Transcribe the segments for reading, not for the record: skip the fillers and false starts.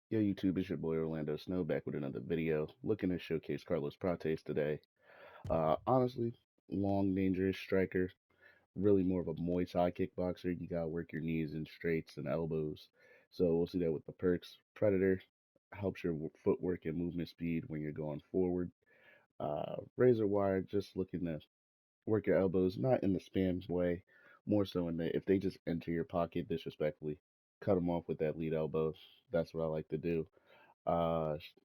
Yo, YouTube, it's your boy Orlando Snow back with another video. Looking to showcase Carlos Prates today. Honestly, long, dangerous striker. Really more of a Muay Thai kickboxer. You gotta work your knees and straights and elbows. So we'll see that with the perks. Predator helps your footwork and movement speed when you're going forward. Razor Wire, just looking to work your elbows, not in the spam way, more so in the if they just enter your pocket disrespectfully, cut them off with that lead elbow. That's what I like to do.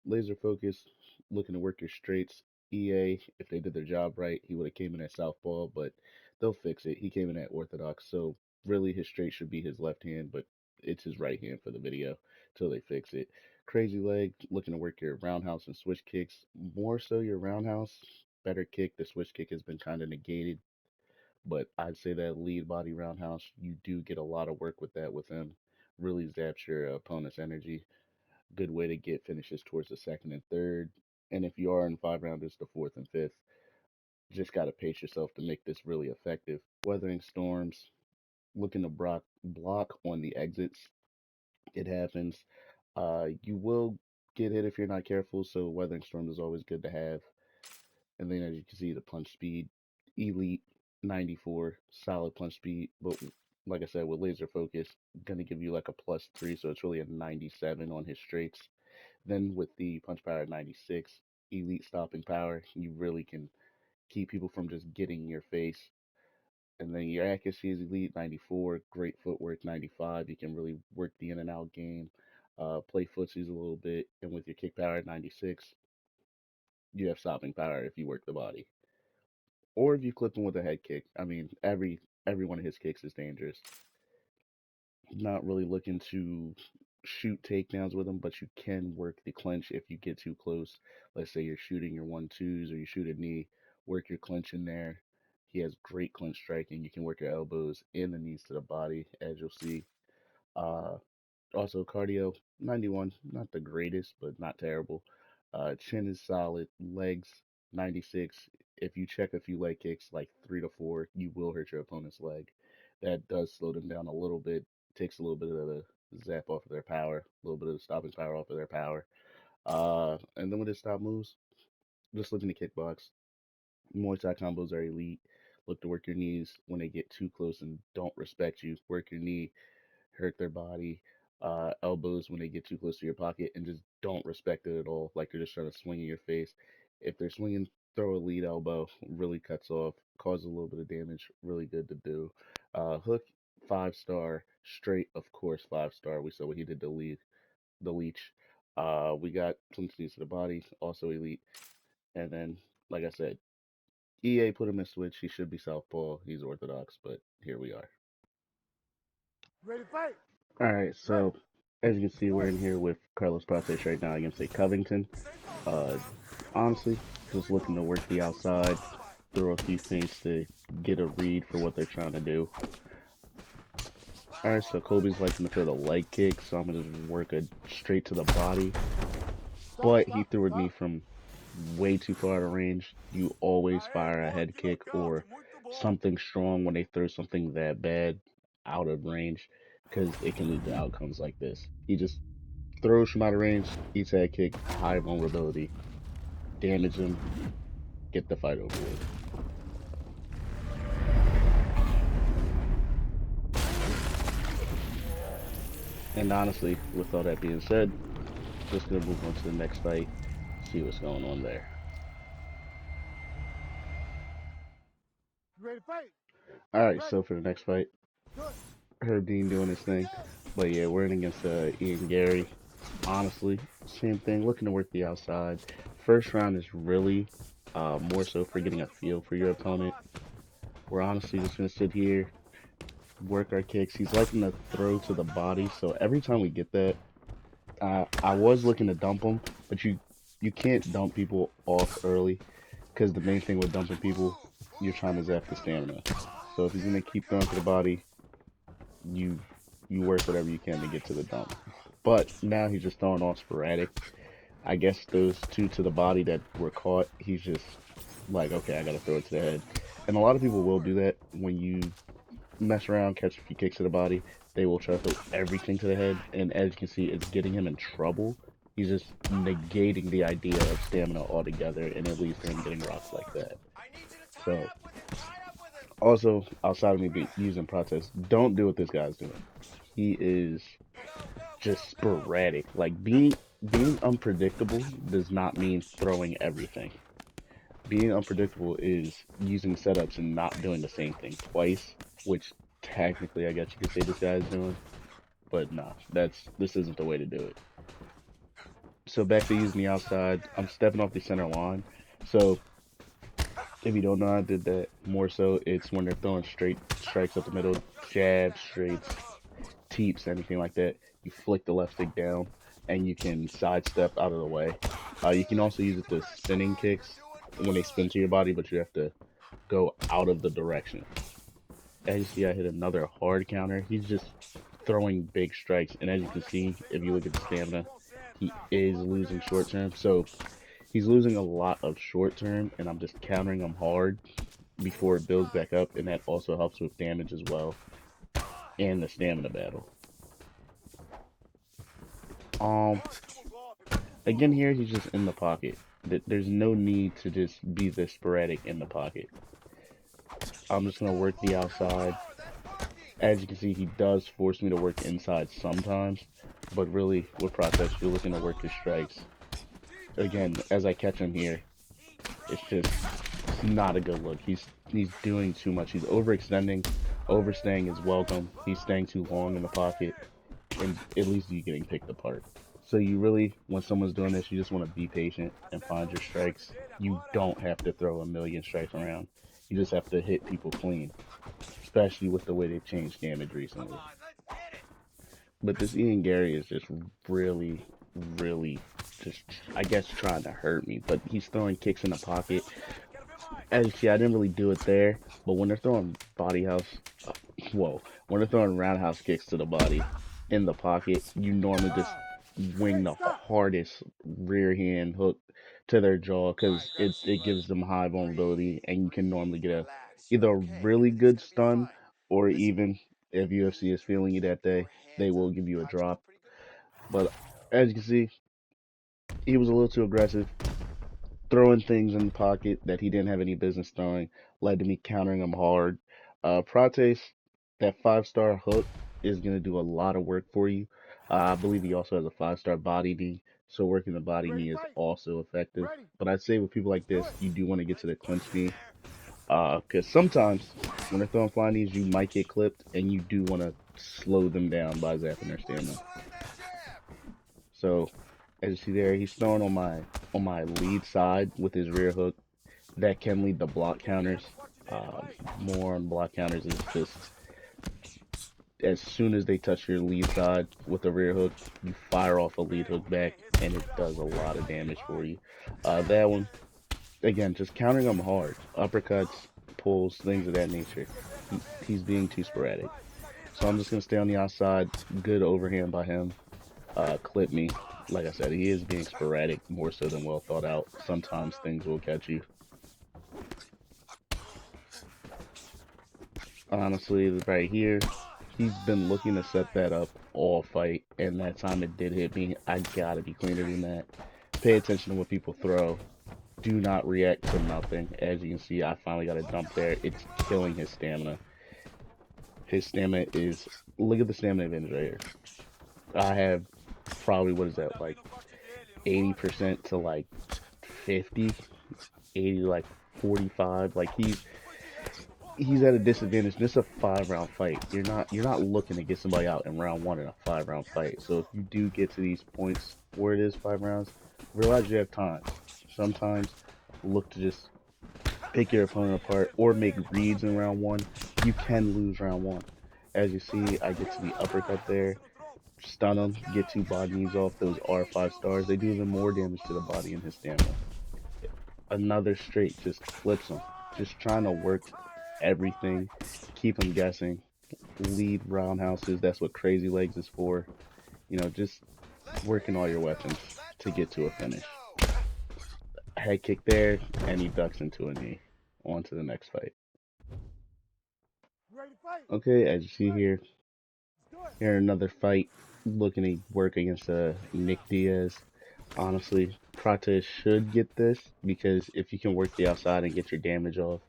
Laser focus, looking to work your straights. EA, if they did their job right, he would have came in at southpaw, but they'll fix it. He came in at orthodox, so really his straight should be his left hand, but it's his right hand for the video till they fix it. Crazy leg, looking to work your roundhouse and switch kicks. More so your roundhouse, better kick. The switch kick has been kind of negated, but I'd say that lead body roundhouse, you do get a lot of work with that with him. Really zaps your opponent's energy. Good way to get finishes towards the second and third. And if you are in five rounders, the fourth and fifth, just got to pace yourself to make this really effective. Weathering storms, looking to block on the exits. It happens. You will get hit if you're not careful, so weathering storm is always good to have. And then as you can see, the punch speed, elite 94, solid punch speed. But like I said, with laser focus, gonna give you like a +3, so it's really a 97 on his straights. Then with the punch power at 96, elite stopping power, you really can keep people from just getting in your face. And then your accuracy is elite 94, great footwork 95. You can really work the in and out game, play footsies a little bit. And with your kick power at 96, you have stopping power if you work the body. Or if you clip him with a head kick. I mean, every one of his kicks is dangerous. Not really looking to shoot takedowns with him, but you can work the clinch if you get too close. Let's say you're shooting your 1-2s or you shoot a knee, work your clinch in there. He has great clinch striking. You can work your elbows and the knees to the body, as you'll see. Uh, Also, cardio 91, not the greatest, but not terrible. Chin is solid. Legs 96. If you check a few leg kicks, like 3 to 4, you will hurt your opponent's leg. That does slow them down a little bit. Takes a little bit of the zap off of their power, a little bit of the stopping power off of their power. And then with his stop moves, just looking to kickbox. Muay Thai combos are elite. Look to work your knees when they get too close and don't respect you. Work your knee, hurt their body, elbows when they get too close to your pocket, and just don't respect it at all. Like they're just trying to swing in your face. If they're swinging, throw a lead elbow, really cuts off, causes a little bit of damage. Really good to do. Hook, 5 star, straight, of course, 5 star. We saw what he did to the leech. We got clinch knees to the body, also elite. And then, like I said, EA put him in switch. He should be southpaw. He's orthodox, but here we are. Ready, fight. All right, Ready. so as you can see, we're in here with Carlos Prates right now against a Covington. Uh, Honestly, just looking to work the outside, throw a few feints to get a read for what they're trying to do. All right, so Kobe's liking to throw the leg kick, so I'm gonna just work it straight to the body. Stop, But he stop, threw at me stop. from way too far out of range. You always fire a head kick or something strong when they throw something that bad out of range, because it can lead to outcomes like this. He just throws from out of range, eats head kick, high vulnerability, damage him, get the fight over with. And honestly, with all that being said, just gonna move on to the next fight, see what's going on there. Ready, fight. All right, Ready. so for the next fight, Good. Herb Dean doing his thing, but yeah, we're in against Ian Gary. Honestly, same thing. Looking to work the outside. First round is really more so for getting a feel for your opponent. We're honestly just gonna sit here, work our kicks. He's liking to throw to the body, so every time we get that, I was looking to dump him, but you can't dump people off early because the main thing with dumping people, you're trying to zap the stamina. So if he's gonna keep throwing to the body, you you work whatever you can to get to the dump. But now he's just throwing off sporadic. I guess those two to the body that were caught, he's just like, okay, I gotta throw it to the head. And a lot of people will do that when you mess around, catch a few kicks to the body. They will try to throw everything to the head, and as you can see, it's getting him in trouble. He's just negating the idea of stamina altogether, and it leads to him getting rocks like that. So, also, outside of me using protest, don't do what this guy's doing. He is just sporadic. Like being unpredictable does not mean throwing everything. Being unpredictable is using setups and not doing the same thing twice, which technically I guess you could say this guy is doing, but nah, this isn't the way to do it. So back to using the outside, I'm stepping off the center line. So if you don't know, I did that more so. It's when they're throwing straight strikes up the middle, jabs, straights, teeps, anything like that. You flick the left stick down, and you can sidestep out of the way. You can also use it to spinning kicks when they spin to your body, but you have to go out of the direction. As you see, I hit another hard counter. He's just throwing big strikes, and as you can see, if you look at the stamina, he is losing short term. So he's losing a lot of short term, and I'm just countering him hard before it builds back up, and that also helps with damage as well and the stamina battle. Um, Again here, he's just in the pocket. There's no need to just be this sporadic in the pocket. I'm just gonna work the outside. As you can see, he does force me to work inside sometimes, but really, with protest, you're looking to work his strikes. Again, as I catch him here, it's just not a good look. He's doing too much. He's overextending, overstaying his welcome. He's staying too long in the pocket, and it leads to you getting picked apart. So you really, when someone's doing this, you just want to be patient and find your strikes. You don't have to throw a million strikes around. You just have to hit people clean, especially with the way they've changed damage recently. But this Ian Gary is just really, really just, I guess, trying to hurt me. But he's throwing kicks in the pocket. As you see, I didn't really do it there. But when they're throwing body house, uh, whoa, when they're throwing roundhouse kicks to the body in the pocket, you normally just wing the hardest rear hand hook to their jaw because it gives them high vulnerability, and you can normally get either a really good stun, or even if UFC is feeling you that day, they will give you a drop. But as you can see, he was a little too aggressive, throwing things in the pocket that he didn't have any business throwing, led to me countering him hard. Prates, that 5-star hook is going to do a lot of work for you. I believe he also has a 5-star body knee, so working the body knee is also effective. But I'd say with people like this, you do want to get to the clinch knee, because sometimes when they're throwing flying knees, you might get clipped, and you do want to slow them down by zapping their stamina. So as you see there, he's throwing on my lead side with his rear hook. That can lead to block counters. Uh, More on block counters is just as soon as they touch your lead side with the rear hook, you fire off a lead hook back, and it does a lot of damage for you. That one, again, just countering him hard. Uppercuts, pulls, things of that nature. He's being too sporadic. So I'm just going to stay on the outside. Good overhand by him. Clip me. Like I said, he is being sporadic more so than well thought out. Sometimes things will catch you. Honestly, right here, he's been looking to set that up all fight, and that time it did hit me. I gotta be cleaner than that. Pay attention to what people throw. Do not react to nothing. As you can see, I finally got a dump there. It's killing his stamina. His stamina is, look at the stamina advantage right here. I have probably, what is that, like 80% to like 50, 80 to like 45. Like he's at a disadvantage. This is a 5-round fight. You're not looking to get somebody out in round one in a 5-round fight. So if you do get to these points where it is 5 rounds, realize you have time. Sometimes look to just pick your opponent apart or make reads in round one. You can lose round one. As you see, I get to the uppercut there, stun him, get 2 body knees off. Those are 5 stars. They do even more damage to the body and his stamina. Another straight just flips him. Just trying to work everything, keep him guessing, lead roundhouses. That's what Crazy Legs is for. Just working all your weapons to get to a finish. Head kick there, and he ducks into a knee. On to the next fight. ready to fight? Okay, as you see here, Let's do it. here another fight looking to work against Nick Diaz. Honestly, Prates should get this because if you can work the outside and get your damage off,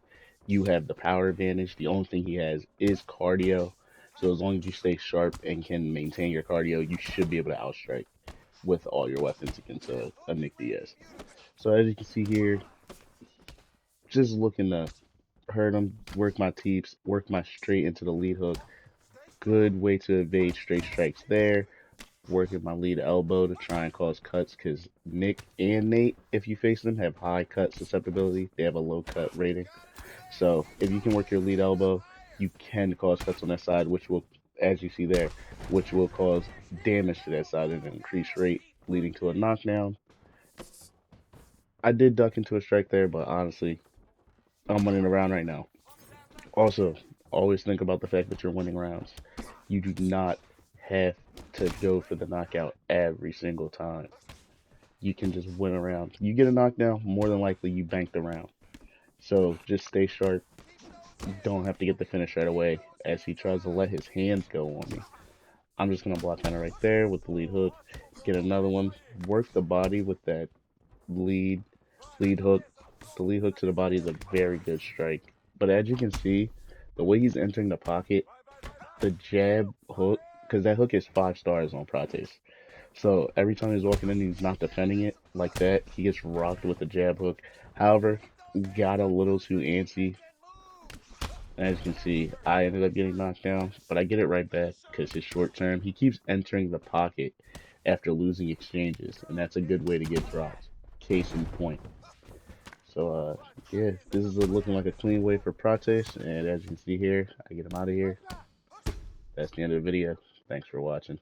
you have the power advantage. The only thing he has is cardio. So as long as you stay sharp and can maintain your cardio, you should be able to outstrike with all your weapons against a Nick Diaz. So as you can see here, just looking to hurt him, work my teeps, work my straight into the lead hook. Good way to evade straight strikes there. Working my lead elbow to try and cause cuts because Nick and Nate, if you face them, have high cut susceptibility. They have a low cut rating. So if you can work your lead elbow, you can cause cuts on that side, which will, as you see there, which will cause damage to that side at an increased rate, leading to a knockdown. I did duck into a strike there, but honestly, I'm winning around right now. Also, always think about the fact that you're winning rounds. You do not have to go for the knockout every single time. You can just win a round. You get a knockdown, more than likely you bank the round. So just stay sharp. Don't have to get the finish right away as he tries to let his hands go on me. I'm just going to block kind of right there with the lead hook. Get another one. Work the body with that lead lead hook. The lead hook to the body is a very good strike. But as you can see, the way he's entering the pocket, the jab hook, because that hook is 5 stars on Prates. So every time he's walking in, he's not defending it like that. He gets rocked with the jab hook. However, got a little too antsy. As you can see, I ended up getting knocked down, but I get it right back because his short term, he keeps entering the pocket after losing exchanges, and that's a good way to get dropped. Case in point. So, yeah, this is looking like a clean way for Prates, and as you can see here, I get him out of here. That's the end of the video. Thanks for watching.